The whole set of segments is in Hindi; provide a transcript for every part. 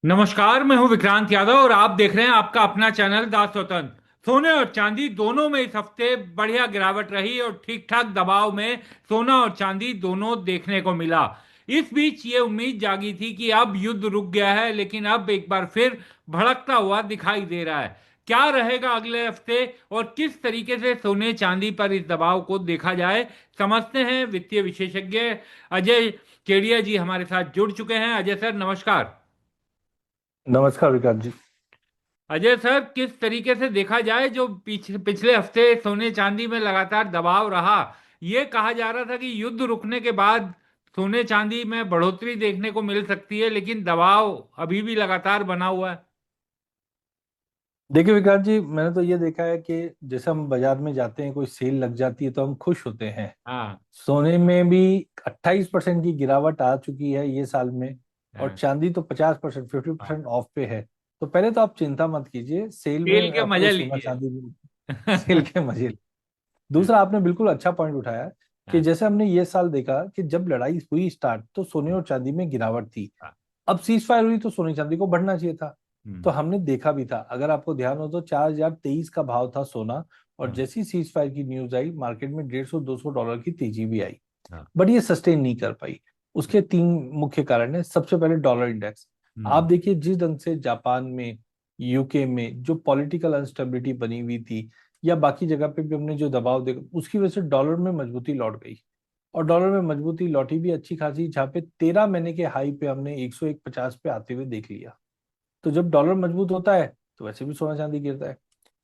नमस्कार। मैं हूं विक्रांत यादव और आप देख रहे हैं आपका अपना चैनल दास स्वतंत्र। सोने और चांदी दोनों में इस हफ्ते बढ़िया गिरावट रही और ठीक ठाक दबाव में सोना और चांदी दोनों देखने को मिला। इस बीच ये उम्मीद जागी थी कि अब युद्ध रुक गया है, लेकिन अब एक बार फिर भड़कता हुआ दिखाई दे रहा है। क्या रहेगा अगले हफ्ते और किस तरीके से सोने चांदी पर इस दबाव को देखा जाए, समझते हैं। वित्तीय विशेषज्ञ अजय केडिया जी हमारे साथ जुड़ चुके हैं। अजय सर, नमस्कार। नमस्कार विकास जी। अजय सर, किस तरीके से देखा जाए, जो पिछले हफ्ते सोने चांदी में लगातार दबाव रहा, ये कहा जा रहा था कि युद्ध रुकने के बाद सोने चांदी में बढ़ोतरी देखने को मिल सकती है, लेकिन दबाव अभी भी लगातार बना हुआ है। देखिए विकास जी, मैंने तो ये देखा है कि जैसे हम बाजार में जाते हैं, कोई सेल लग जाती है तो हम खुश होते हैं। हाँ। सोने में भी 28% की गिरावट आ चुकी है ये साल में। और हाँ। चांदी तो 50%, फिफ्टी हाँ। परसेंट ऑफ पे है। तो पहले तो आप चिंता मत कीजिए, सेल तेल में के आपको मजा सोना लीजिए। चांदी में सेल के मजे। दूसरा, आपने बिल्कुल अच्छा पॉइंट उठाया कि हाँ। जैसे हमने ये साल देखा कि जब लड़ाई हुई स्टार्ट तो सोने और चांदी में गिरावट थी। हाँ। अब सीज फायर हुई तो सोने चांदी को बढ़ना चाहिए था। तो हम्म। हमने देखा भी था, अगर आपको ध्यान हो तो 4023 का भाव था सोना। और हाँ। जैसी सीज फायर की न्यूज आई, मार्केट में 150-200 डॉलर की तेजी भी आई। हाँ। बट ये सस्टेन नहीं कर पाई। उसके तीन मुख्य कारण है। सबसे पहले डॉलर इंडेक्स। आप हम्म। देखिए, जिस ढंग से जापान में, यूके में जो पॉलिटिकल अनस्टेबिलिटी बनी हुई थी, या बाकी जगह पे भी हमने जो दबाव देखा, उसकी वजह से डॉलर में मजबूती लौट गई। और डॉलर में मजबूती लौटी भी अच्छी खासी, जहाँ पे 13 महीने के हाई पे हमने 101.50 पे आते हुए देख लिया। तो जब डॉलर मजबूत होता है तो वैसे भी सोना चांदी गिरता है।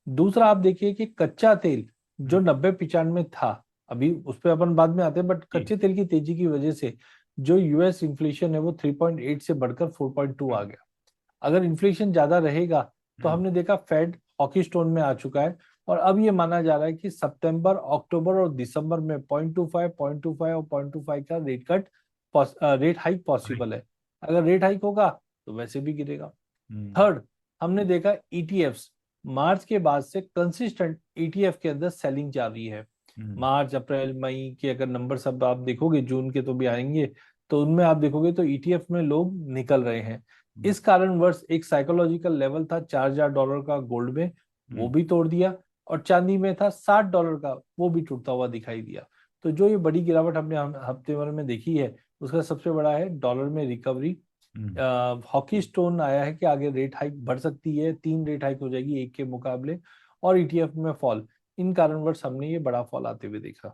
दूसरा, आप देखिए कि कच्चा तेल जो हम्म। 90-95 था, अभी उस पर अपन बाद में आते हैं, बट जी। कच्चे तेल की तेजी की वजह से जो यूएस इन्फ्लेशन है वो 3.8 से बढ़कर 4.2 आ हम्म। गया। अगर इन्फ्लेशन ज्यादा रहेगा तो हम्म। हमने देखा फेड हॉकी स्टोन में आ चुका है। और अब ये माना जा रहा है कि सितंबर, अक्टूबर और दिसंबर में 0.25, 0.25 और 0.25 का रेट हाइक पॉसिबल है। अगर रेट हाइक होगा तो वैसे भी गिरेगा। हम्म। थर्ड, हमने देखा ईटीएफ्स मार्च के बाद से कंसिस्टेंट ईटीएफ के अंदर सेलिंग जारी है। हम्म। मार्च, अप्रैल, मई के अगर नंबर सब आप देखोगे, जून के तो भी आएंगे, तो उनमें आप देखोगे तो ईटीएफ में लोग निकल रहे हैं। हम्म। इस कारणवश एक साइकोलॉजिकल लेवल था $4,000 का गोल्ड में, वो हम्म। भी तोड़ दिया। और चांदी में था $60 का, वो भी टूटता हुआ दिखाई दिया। तो जो ये बड़ी गिरावट हमने हफ्ते भर में देखी है, उसका सबसे बड़ा है डॉलर में रिकवरी। हम्म। हॉकी स्टोन आया है कि आगे रेट हाइक बढ़ सकती है, 3 रेट हाइक हो जाएगी एक के मुकाबले। और ईटीएफ में फॉल, इन कारणवश हमने ये बड़ा फॉल आते हुए देखा।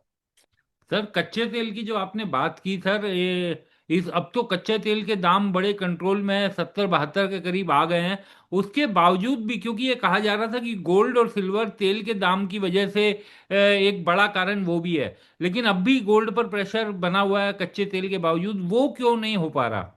सर, कच्चे तेल की जो आपने बात की सर, ये इस अब तो कच्चे तेल के दाम बड़े कंट्रोल में 70-72 के करीब आ गए हैं। उसके बावजूद भी, क्योंकि ये कहा जा रहा था कि गोल्ड और सिल्वर तेल के दाम की वजह से एक बड़ा कारण वो भी है, लेकिन अब भी गोल्ड पर प्रेशर बना हुआ है कच्चे तेल के बावजूद। वो क्यों नहीं हो पा रहा?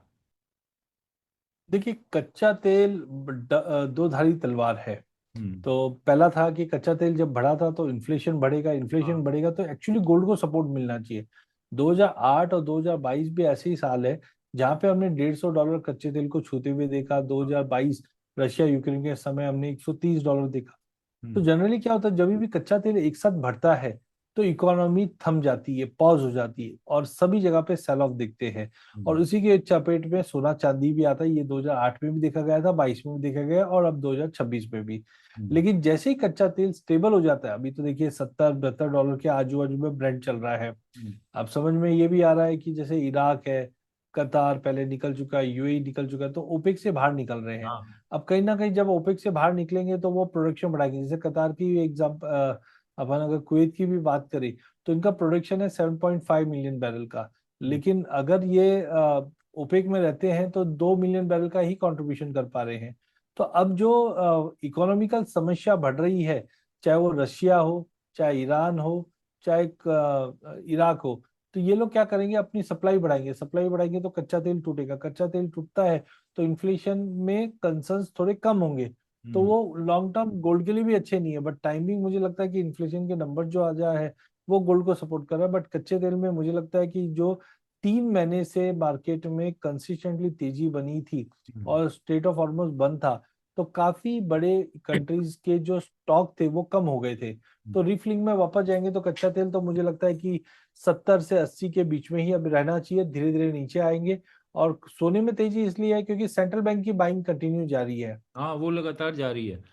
देखिए, कच्चा तेल दो धारी तलवार है। हम्म। तो पहला था कि कच्चा तेल जब बढ़ा था तो इन्फ्लेशन बढ़ेगा, इन्फ्लेशन हाँ। बढ़ेगा तो एक्चुअली गोल्ड को सपोर्ट मिलना चाहिए। 2008 और 2022 भी ऐसे ही साल है जहां पे हमने $150 कच्चे तेल को छूते हुए देखा। 2022 रशिया यूक्रेन के समय हमने $130 देखा। तो हम्म। जनरली क्या होता है, जब भी कच्चा तेल एक साथ बढ़ता है तो इकोनॉमी थम जाती है, पॉज हो जाती है, और सभी जगह पे सेल ऑफ दिखते हैं। और हम्म। उसी के चपेट में सोना चांदी भी आता है। ये 2008 में भी देखा गया था, 22 में भी देखा गया, और अब 2026 में भी। हम्म। लेकिन जैसे ही कच्चा तेल स्टेबल हो जाता है, अभी तो देखिए 70-72 डॉलर के आजू बाजू में ब्रेंड चल रहा है। हम्म। अब समझ में ये भी आ रहा है कि जैसे इराक है, कतार पहले निकल चुका है, यूएई निकल चुका है, तो ओपेक से बाहर निकल रहे हैं। हाँ। अब कहीं ना कहीं जब ओपेक से बाहर निकलेंगे तो वो प्रोडक्शन बढ़ाएंगे। जैसे कतार की एग्जाम, अपन अगर कुवैत की भी बात करें तो इनका प्रोडक्शन है 7.5 मिलियन बैरल का। हम्म। लेकिन अगर ये ओपेक में रहते हैं तो 2 मिलियन बैरल का ही कंट्रीब्यूशन कर पा रहे हैं। तो अब जो इकोनॉमिकल समस्या बढ़ रही है, चाहे वो रशिया हो, चाहे ईरान हो, चाहे इराक हो, तो ये लोग क्या करेंगे, अपनी सप्लाई बढ़ाएंगे। सप्लाई बढ़ाएंगे तो कच्चा तेल टूटेगा, कच्चा तेल टूटता है तो इन्फ्लेशन में कंसर्न्स थोड़े कम होंगे। तो हम्म। वो लॉन्ग टर्म गोल्ड के लिए भी अच्छे नहीं है। बट टाइमिंग मुझे लगता है कि इन्फ्लेशन के नंबर जो आ जाए है वो गोल्ड को सपोर्ट कर रहा है। बट कच्चे तेल में मुझे लगता है कि जो 3 महीने से मार्केट में कंसिस्टेंटली तेजी बनी थी हम्म। और स्टेट ऑफ ऑर्मस बंद था, तो काफी बड़े कंट्रीज के जो स्टॉक थे वो कम हो गए थे। तो रिफिलिंग में वापस जाएंगे तो कच्चा तेल तो मुझे लगता है कि 70 से 80 के बीच में ही अब रहना चाहिए, धीरे धीरे नीचे आएंगे। और सोने में तेजी इसलिए है क्योंकि सेंट्रल बैंक की बाइंग कंटिन्यू जारी है। हाँ, वो लगातार जारी है। अच्छा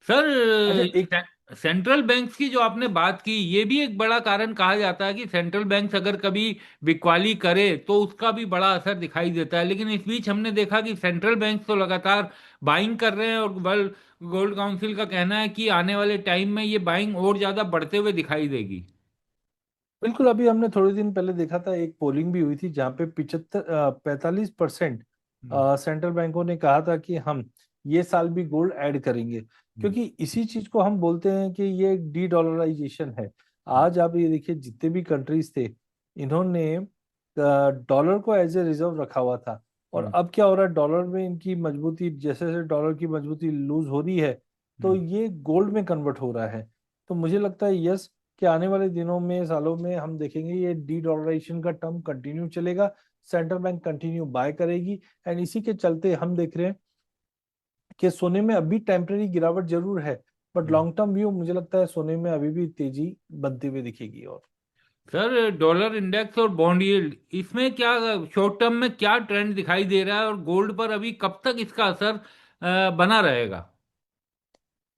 सर, एक सेंट्रल बैंक्स की जो आपने बात की, ये भी एक बड़ा कारण कहा जाता है कि सेंट्रल बैंक्स अगर कभी बिकवाली करे तो उसका भी बड़ा असर दिखाई देता है। लेकिन इस बीच हमने देखा कि सेंट्रल बैंक तो लगातार बाइंग कर रहे हैं, और वर्ल्ड गोल्ड काउंसिल का कहना है कि आने वाले टाइम में ये बाइंग और ज्यादा बढ़ते हुए दिखाई देगी। बिल्कुल, अभी हमने थोड़े दिन पहले देखा था, एक पोलिंग भी हुई थी जहां पे 45% हम्म। सेंट्रल बैंकों ने कहा था कि हम ये साल भी गोल्ड ऐड करेंगे, हम्म। क्योंकि इसी चीज को हम बोलते हैं कि ये डी डॉलराइजेशन है। आज आप ये देखिए, जितने भी कंट्रीज थे, इन्होंने डॉलर को एज ए रिजर्व रखा हुआ था। और हम्म। अब क्या हो रहा है, डॉलर में इनकी मजबूती, जैसे जैसे डॉलर की मजबूती लूज हो रही है, तो हम्म। ये गोल्ड में कन्वर्ट हो रहा है। तो मुझे लगता है यस, कि आने वाले दिनों में, सालों में हम देखेंगे ये डी डॉलराइजेशन का टर्म कंटिन्यू चलेगा। सेंट्रल बैंक कंटिन्यू बाय करेगी। एंड इसी के चलते हम देख रहे हैं कि सोने में अभी टेम्परेरी गिरावट जरूर है, but hmm. Long term view मुझे लगता है सोने में अभी भी तेजी बनती हुई दिखेगी। और सर, डॉलर इंडेक्स और बॉन्ड यील्ड, इसमें क्या शॉर्ट टर्म में क्या ट्रेंड दिखाई दे रहा है, और गोल्ड पर अभी कब तक इसका असर बना रहेगा?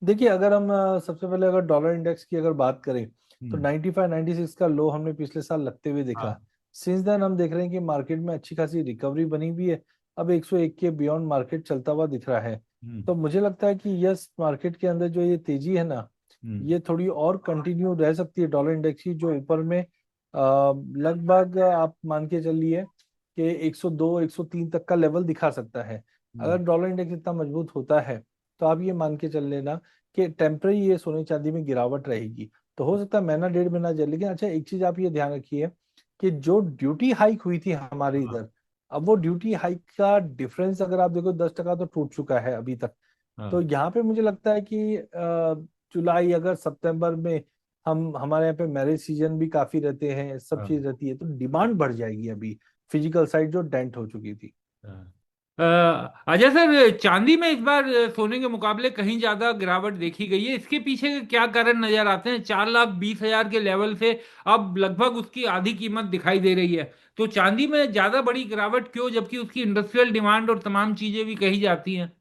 देखिए, अगर हम सबसे पहले अगर डॉलर इंडेक्स की अगर बात करें, तो हम्म। 95 96 का लो हमने पिछले साल लगते हुए देखा। हाँ। सिंस देन हम देख रहे हैं कि मार्केट में अच्छी खासी रिकवरी बनी हुई है। अब 101 के बियॉन्ड मार्केट चलता हुआ दिख रहा है। हम्म। तो मुझे लगता है कि यस, मार्केट के अंदर जो ये तेजी है ना, हम्म। ये थोड़ी और कंटिन्यू रह सकती है। डॉलर इंडेक्स की जो ऊपर में लगभग आप मान के चलिए कि 102 103 तक का लेवल दिखा सकता है। अगर हम्म। डॉलर इंडेक्स इतना मजबूत होता है, तो आप ये मान के चल लेना कि टेम्पररी ये सोने चांदी में गिरावट रहेगी। तो हो सकता है महीना डेढ़ महीना जाए। लेकिन अच्छा, एक चीज आप ये ध्यान रखिए कि जो ड्यूटी हाइक हुई थी हमारे हाँ। इधर, अब वो ड्यूटी हाइक का डिफरेंस अगर आप देखो, 10% तो टूट चुका है अभी तक। तो हाँ। यहाँ पे मुझे लगता है कि जुलाई अगस्त सितंबर में हम हमारे यहाँ पे मैरिज सीजन भी काफी रहते हैं, सब हाँ। चीज रहती है, तो डिमांड बढ़ जाएगी अभी। फिजिकल साइड जो डेंट हो चुकी थी। हाँ। अजय सर, चांदी में इस बार सोने के मुकाबले कहीं ज्यादा गिरावट देखी गई है। इसके पीछे के क्या कारण नजर आते हैं? 4,20,000 के लेवल से अब लगभग उसकी आधी कीमत दिखाई दे रही है। तो चांदी में ज्यादा बड़ी गिरावट क्यों, जबकि उसकी इंडस्ट्रियल डिमांड और तमाम चीजें भी कही जाती हैं?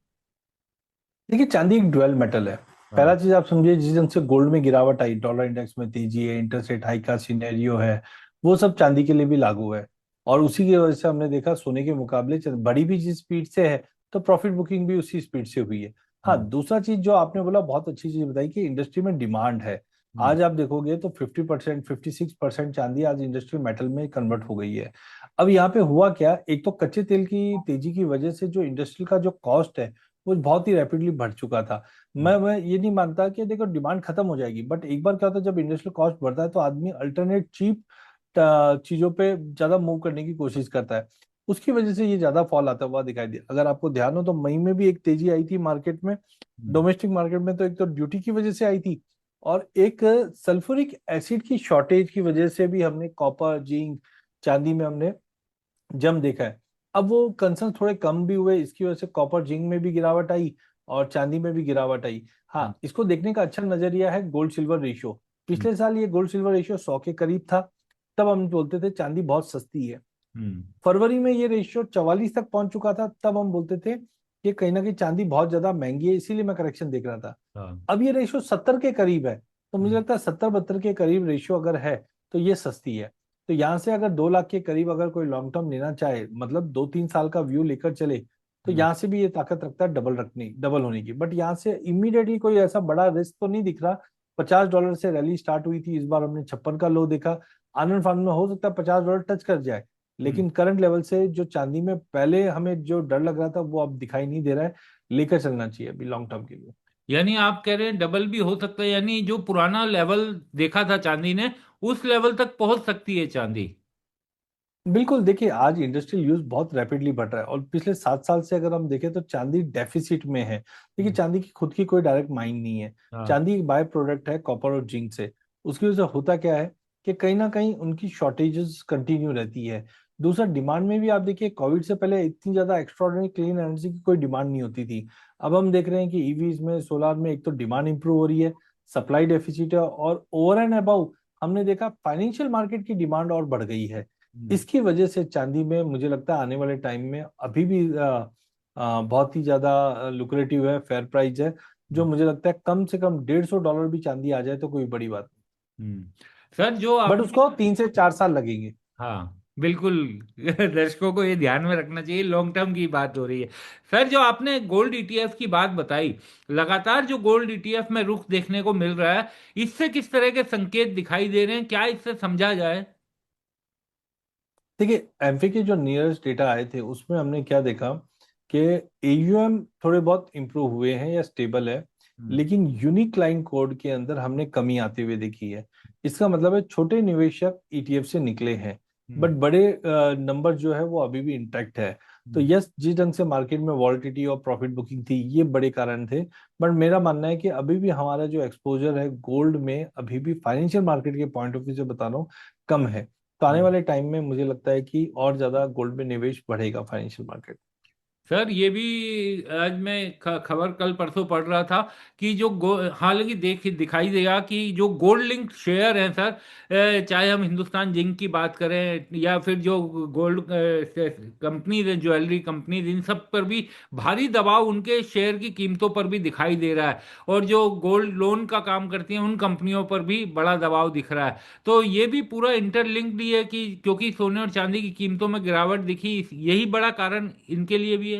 देखिए, चांदी एक ड्वेल मेटल है। पहला हाँ। चीज आप समझिए, जिस दिन से गोल्ड में गिरावट आई, डॉलर इंडेक्स में तेजी है, इंटरेस्ट रेट हाई का सिनेरियो है, वो सब चांदी के लिए भी लागू है। और उसी की वजह से हमने देखा सोने के मुकाबले बड़ी भी जिस स्पीड से है, तो प्रॉफिट बुकिंग भी उसी स्पीड से हुई है। हाँ, हम्म। दूसरा चीज जो आपने बोला, बहुत अच्छी चीज बताई कि इंडस्ट्री में डिमांड है। हम्म। आज आप देखोगे तो 50% 56% चांदी आज इंडस्ट्रियल मेटल में कन्वर्ट हो गई है। अब यहाँ पे हुआ क्या, एक तो कच्चे तेल की तेजी की वजह से जो इंडस्ट्रियल का जो कॉस्ट है, वो बहुत ही रैपिडली बढ़ चुका था। हम्म। मैं ये नहीं मानता कि देखो डिमांड खत्म हो जाएगी, बट एक बार क्या होता है, जब इंडस्ट्रियल कॉस्ट बढ़ता है तो आदमी अल्टरनेट चीप चीजों पे ज्यादा मूव करने की कोशिश करता है। उसकी वजह से ये ज्यादा फॉल आता हुआ दिखाई दिया। अगर आपको ध्यान हो तो मई में भी एक तेजी आई थी मार्केट में। हम्म। डोमेस्टिक मार्केट में तो एक तो ड्यूटी की वजह से आई थी, और एक सल्फ्यूरिक एसिड की शॉर्टेज की वजह से भी हमने कॉपर जिंक चांदी में हमने जम देखा है। अब वो कंसर्न थोड़े कम भी हुए, इसकी वजह से कॉपर जिंक में भी गिरावट आई और चांदी में भी गिरावट आई। हम्म। हाँ, इसको देखने का अच्छा नजरिया है गोल्ड सिल्वर रेशियो। हम्म। पिछले साल ये गोल्ड सिल्वर रेशियो 100 के करीब था। तब हम बोलते थे चांदी बहुत सस्ती है। हम्म। फरवरी में ये रेशियो 44 तक पहुंच चुका था, तब हम बोलते थे कि कहीं ना कहीं चांदी बहुत ज्यादा महंगी है, इसीलिए मैं करेक्शन देख रहा था। हाँ। अब ये रेशियो 70 के करीब है। तो मुझे हम्म। लगता है 70 72 के करीब रेशियो अगर है, तो ये सस्ती है। तो यहाँ से अगर 2 लाख के करीब अगर कोई लॉन्ग टर्म लेना चाहे, मतलब 2 3 साल का व्यू लेकर चले, तो हम्म। यहाँ से भी ये ताकत रखता है डबल होने की। बट यहाँ से इमीडिएटली कोई ऐसा बड़ा रिस्क तो नहीं दिख रहा। $50 से रैली स्टार्ट हुई थी, इस बार हमने 56 का लो देखा। आनंद फानंद में हो सकता है $50 टच कर जाए। हम्म। लेकिन करंट लेवल से जो चांदी में पहले हमें जो डर लग रहा था, वो अब दिखाई नहीं दे रहा है। लेकर चलना चाहिए अभी लॉन्ग टर्म के लिए। यानी आप कह रहे हैं डबल भी हो सकता है, यानी जो पुराना लेवल देखा था चांदी ने, उस लेवल तक पहुंच सकती है चांदी? बिल्कुल, देखिए आज इंडस्ट्रियल यूज बहुत रैपिडली बढ़ रहा है, और पिछले 7 साल से अगर हम देखें तो चांदी डेफिसिट में है। देखिए, हम्म। चांदी की खुद की कोई डायरेक्ट माइन नहीं है। हाँ। चांदी एक बाय प्रोडक्ट है कॉपर और जिंक से। उसकी वजह से होता क्या है कि कहीं ना कहीं उनकी शॉर्टेजेस कंटिन्यू रहती है। दूसरा, डिमांड में भी आप देखिए, कोविड से पहले इतनी ज्यादा एक्स्ट्रॉर्डिनरी क्लीन एनर्जी की कोई डिमांड नहीं होती थी। अब हम देख रहे हैं कि ईवीज में, सोलार में, एक तो डिमांड इंप्रूव हो रही है, सप्लाई डेफिसिट है, और ओवर एंड अबाउ हमने देखा फाइनेंशियल मार्केट की डिमांड और बढ़ गई है। हम्म। इसकी वजह से चांदी में मुझे लगता है आने वाले टाइम में अभी भी बहुत ही ज्यादा लुक्रेटिव है, फेयर प्राइस है, जो मुझे लगता है कम से कम $150 भी चांदी आ जाए तो कोई बड़ी बात नहीं। हम्म। सर जो बट आपने, उसको 3 से 4 साल लगेंगे। हाँ बिल्कुल, दर्शकों को ये ध्यान में रखना चाहिए, लॉन्ग टर्म की बात हो रही है। सर जो आपने गोल्ड ईटीएफ की बात बताई, लगातार जो गोल्ड ईटीएफ में रुख देखने को मिल रहा है, इससे किस तरह के संकेत दिखाई दे रहे हैं, क्या इससे समझा जाए? देखिए, एमफी के जो नियरेस्ट डेटा आए थे उसमें हमने क्या देखा कि एयूएम थोड़े बहुत इंप्रूव हुए हैं या स्टेबल है, हम्म। लेकिन यूनिक क्लाइंट कोड के अंदर हमने कमी आते हुए देखी है। इसका मतलब है छोटे निवेशक ईटीएफ से निकले हैं, बट हम्म। बड़े नंबर जो है वो अभी भी इंटैक्ट है। तो हम्म। यस, जिस ढंग से मार्केट में वॉलिटिलिटी और प्रॉफिट बुकिंग थी, ये बड़े कारण थे। बट मेरा मानना है कि अभी भी हमारा जो एक्सपोजर है गोल्ड में, अभी भी फाइनेंशियल मार्केट के पॉइंट ऑफ व्यू से बता रहा हूँ, कम है। तो आने हम्म। वाले टाइम में मुझे लगता है कि और ज्यादा गोल्ड में निवेश बढ़ेगा फाइनेंशियल मार्केट। सर ये भी आज मैं खबर कल परसों पढ़ रहा था कि जो हालांकि दिखाई देगा कि जो गोल्ड लिंक शेयर हैं सर, चाहे हम हिंदुस्तान जिंक की बात करें या फिर जो गोल्ड कंपनीज हैं, ज्वेलरी कंपनीज, इन सब पर भी भारी दबाव उनके शेयर की कीमतों पर भी दिखाई दे रहा है। और जो गोल्ड लोन का काम करती हैं उन कंपनियों पर भी बड़ा दबाव दिख रहा है। तो ये भी पूरा इंटरलिंक्ड ही है कि क्योंकि सोने और चांदी की कीमतों में गिरावट दिखी, यही बड़ा कारण इनके लिए भी है।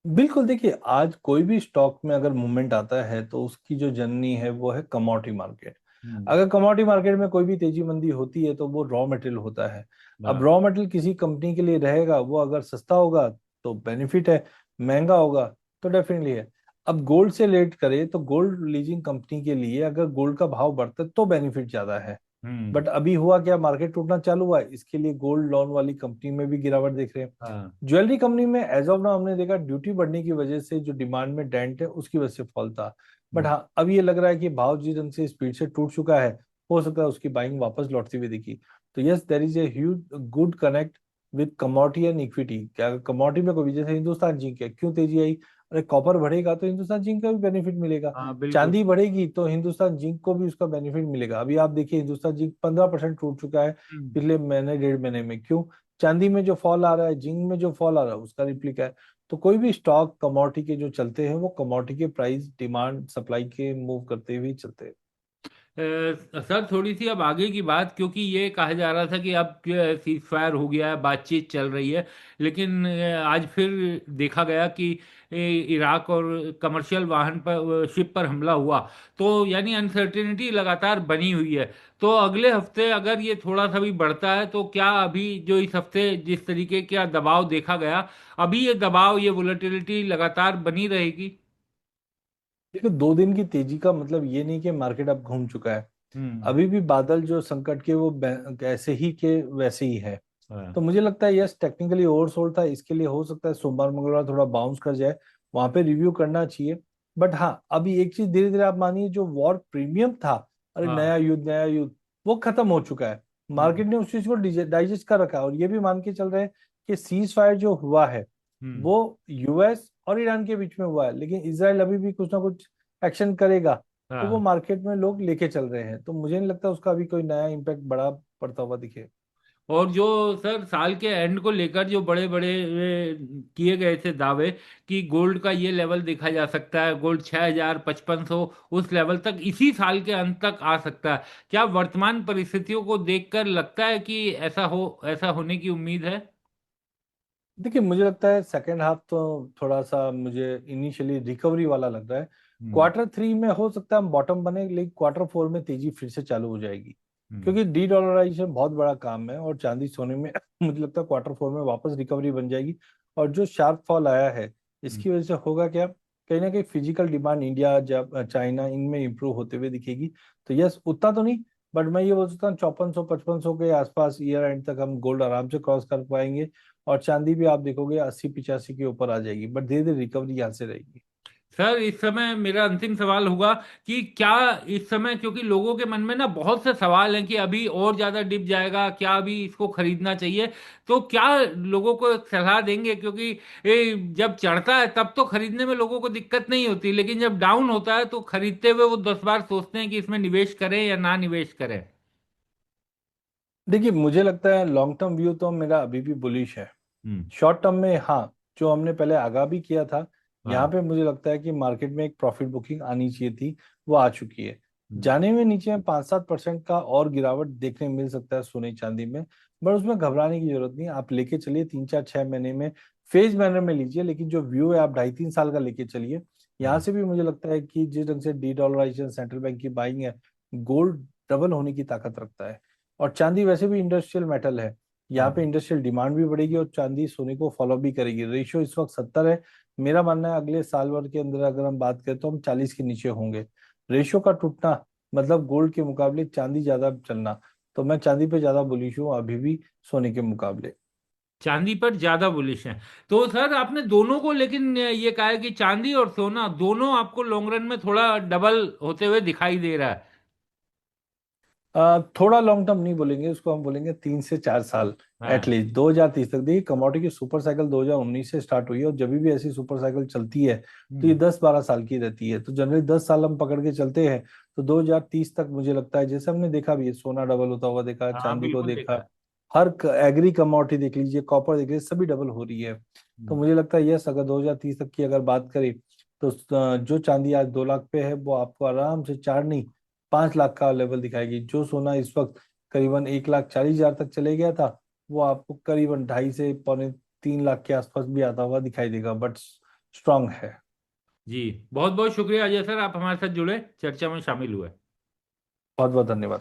बिल्कुल, देखिए आज कोई भी स्टॉक में अगर मूवमेंट आता है तो उसकी जो जननी है वो है कमोडिटी मार्केट। हम्म। अगर कमोडिटी मार्केट में कोई भी तेजी मंदी होती है तो वो रॉ मटेरियल होता है। अब हाँ। रॉ मटेरियल किसी कंपनी के लिए रहेगा, वो अगर सस्ता होगा तो बेनिफिट है, महंगा होगा तो डेफिनेटली है। अब गोल्ड से रिलेट करें तो गोल्ड लीजिंग कंपनी के लिए अगर गोल्ड का भाव बढ़ता है तो बेनिफिट ज्यादा है। हम्म। बट अभी हुआ क्या, मार्केट टूटना चालू हुआ है, इसके लिए गोल्ड लोन वाली कंपनी में भी गिरावट देख रहे हैं। हाँ। ज्वेलरी कंपनी में एज ऑफ नाउ हमने देखा ड्यूटी बढ़ने की वजह से जो डिमांड में डेंट है उसकी वजह से फॉल था। बट हम्म। हाँ, अब ये लग रहा है कि भाव जिस ढंग से स्पीड से टूट चुका है, हो सकता है उसकी बाइंग वापस लौटती हुई दिखी। तो yes, there is a huge good connect with commodity and equity. क्या कमोडिटी में कोई भी, जैसे हिंदुस्तान जिंक है, क्यों तेजी आई? अरे कॉपर बढ़ेगा तो हिंदुस्तान जिंक का भी बेनिफिट मिलेगा। हाँ बिल्कुल। चांदी बढ़ेगी तो हिंदुस्तान जिंक को भी उसका बेनिफिट मिलेगा। अभी आप देखिए, हिंदुस्तान जिंक 15% टूट चुका है हम्म। पिछले महीने, 1.5 महीने में। क्यों? चांदी में जो फॉल आ रहा है, जिंक में जो फॉल आ रहा है, उसका रिप्लिका है। तो कोई भी स्टॉक कमोडिटी के जो चलते हैं वो कमोडिटी के प्राइस डिमांड सप्लाई के मूव करते हुए ही चलते हैं। सर थोड़ी सी अब आगे की बात, क्योंकि ये कहा जा रहा था कि अब सीज फायर हो गया है, बातचीत चल रही है, लेकिन आज फिर देखा गया कि इराक और कमर्शियल वाहन पर, शिप पर हमला हुआ। तो यानी अनसर्टेनिटी लगातार बनी हुई है। तो अगले हफ्ते अगर ये थोड़ा सा भी बढ़ता है तो क्या अभी जो इस हफ्ते जिस तरीके का दबाव देखा गया, अभी ये दबाव, ये वोलेटिलिटी लगातार बनी रहेगी? देखो, 2 दिन की तेजी का मतलब ये नहीं कि मार्केट अब घूम चुका है। हम्म। अभी भी बादल जो संकट के वो ऐसे ही के वैसे ही है। हाँ। तो मुझे लगता है यस, टेक्निकली ओवरसोल्ड था, इसके लिए हो सकता है सोमवार मंगलवार थोड़ा बाउंस कर जाए, वहां पे रिव्यू करना चाहिए। बट हाँ, अभी एक चीज धीरे धीरे आप मानिए, जो वॉर प्रीमियम था, अरे हाँ। नया युद्ध नया युद्ध, वो खत्म हो चुका है। हम्म। मार्केट ने उस चीज को डाइजेस्ट कर रखा है, और ये भी मान के चल रहे हैं कि सीज फायर जो हुआ है हम्म। वो यूएस और ईरान के बीच में हुआ है, लेकिन इसराइल अभी भी कुछ ना कुछ एक्शन करेगा। तो वो हाँ। मार्केट में लोग लेके चल रहे हैं, तो मुझे नहीं लगता उसका अभी कोई नया इम्पैक्ट बड़ा पड़ता हुआ दिखे। और जो सर साल के एंड को लेकर जो बड़े बड़े किए गए थे दावे कि गोल्ड का ये लेवल देखा जा सकता है, गोल्ड 6,000 5,500 उस लेवल तक इसी साल के अंत तक आ सकता है, क्या वर्तमान परिस्थितियों को देखकर लगता है कि ऐसा होने की उम्मीद है? देखिए, मुझे लगता है सेकेंड हाफ तो थोड़ा सा मुझे इनिशियली रिकवरी वाला लग रहा है। हम्म। Q3 में हो सकता है हम बॉटम बने, लेकिन Q4 में तेजी फिर से चालू हो जाएगी। हम्म। क्योंकि डी डॉलराइजेशन बहुत बड़ा काम है, और चांदी सोने में मुझे लगता है Q4 में वापस रिकवरी बन जाएगी। और जो शार्प फॉल आया है, हम्म। इसकी वजह से होगा क्या, कहीं ना कहीं फिजिकल डिमांड इंडिया, जब चाइना, इनमें इंप्रूव होते हुए दिखेगी। तो यस, उतना तो नहीं, बट मैं ये बोल सकता हूँ 5400 5500 के आसपास ईयर एंड तक हम गोल्ड आराम से क्रॉस कर पाएंगे। और चांदी भी आप देखोगे 80 85 के ऊपर आ जाएगी, बट धीरे धीरे रिकवरी यहाँ से रहेगी। सर इस समय मेरा अंतिम सवाल होगा कि क्या इस समय, क्योंकि लोगों के मन में ना बहुत से सवाल हैं कि अभी और ज्यादा डिप जाएगा, क्या अभी इसको खरीदना चाहिए, तो क्या लोगों को एक सलाह देंगे? क्योंकि जब चढ़ता है तब तो खरीदने में लोगों को दिक्कत नहीं होती, लेकिन जब डाउन होता है तो खरीदते हुए वो 10 बार सोचते हैं कि इसमें निवेश करें या ना निवेश करें। देखिए, मुझे लगता है लॉन्ग टर्म व्यू तो मेरा अभी भी बुलिश है। हम्म। शॉर्ट टर्म में हाँ, जो हमने पहले आगाह भी किया था, यहाँ हाँ। पे मुझे लगता है कि मार्केट में एक प्रॉफिट बुकिंग आनी चाहिए थी, वो आ चुकी है। हम्म। जाने में नीचे में 5-7% का और गिरावट देखने मिल सकता है सोने चांदी में, बट उसमें घबराने की जरूरत नहीं। आप लेके चलिए 3-4-6 महीने में, फेज मैनर में लीजिए, लेकिन जो व्यू है आप 2.5-3 साल का लेके चलिए। यहाँ हम्म। से भी मुझे लगता है कि जिस ढंग से डी डॉलराइजेशन सेंट्रल बैंक की बाइंग है, गोल्ड डबल होने की ताकत रखता है। और चांदी वैसे भी इंडस्ट्रियल मेटल है, यहाँ पे हाँ। इंडस्ट्रियल डिमांड भी बढ़ेगी और चांदी सोने को फॉलो भी करेगी। रेशियो इस वक्त 70 है। मेरा मानना है अगले साल भर के अंदर अगर हम बात करें तो हम 40 के नीचे होंगे। रेशियो का टूटना मतलब गोल्ड के मुकाबले चांदी ज्यादा चलना। तो मैं चांदी पे ज्यादा बुलिश हूँ अभी भी सोने के मुकाबले। चांदी पर ज्यादा बुलिश है। तो सर आपने दोनों को, लेकिन ये कहा है कि चांदी और सोना दोनों आपको लॉन्ग रन में थोड़ा डबल होते हुए दिखाई दे रहा है। थोड़ा लॉन्ग टर्म नहीं बोलेंगे उसको, हम बोलेंगे 3 से 4 साल हाँ। एटलीस्ट 2030 तक। देखिए, कमोडिटी की सुपर साइकिल 2019 से स्टार्ट हुई है, और जब भी ऐसी सुपर साइकिल चलती है तो ये हम्म। 10-12 साल की रहती है। तो जनरली 10 साल हम पकड़ के चलते हैं। तो 2030 तक मुझे लगता है, जैसे हमने देखा भी है, सोना डबल होता हुआ देखा, हाँ चांदी को बिल्कुल देखा देखा, है। हर एग्री कमोडिटी देख लीजिए, कॉपर देख लीजिए, सभी डबल हो रही है। तो हम्म। मुझे लगता है यस, अगर 2030 तक की अगर बात करें तो जो चांदी आज 2 लाख पे है वो आपको आराम से 4 नहीं 5 लाख का लेवल दिखाएगी। जो सोना इस वक्त करीबन 1,40,000 तक चले गया था, वो आपको करीबन 2.5 से 3 लाख के आसपास भी आता हुआ दिखाई देगा, बट स्ट्रांग है। जी, बहुत बहुत शुक्रिया अजय सर, आप हमारे साथ जुड़े, चर्चा में शामिल हुए। बहुत बहुत धन्यवाद।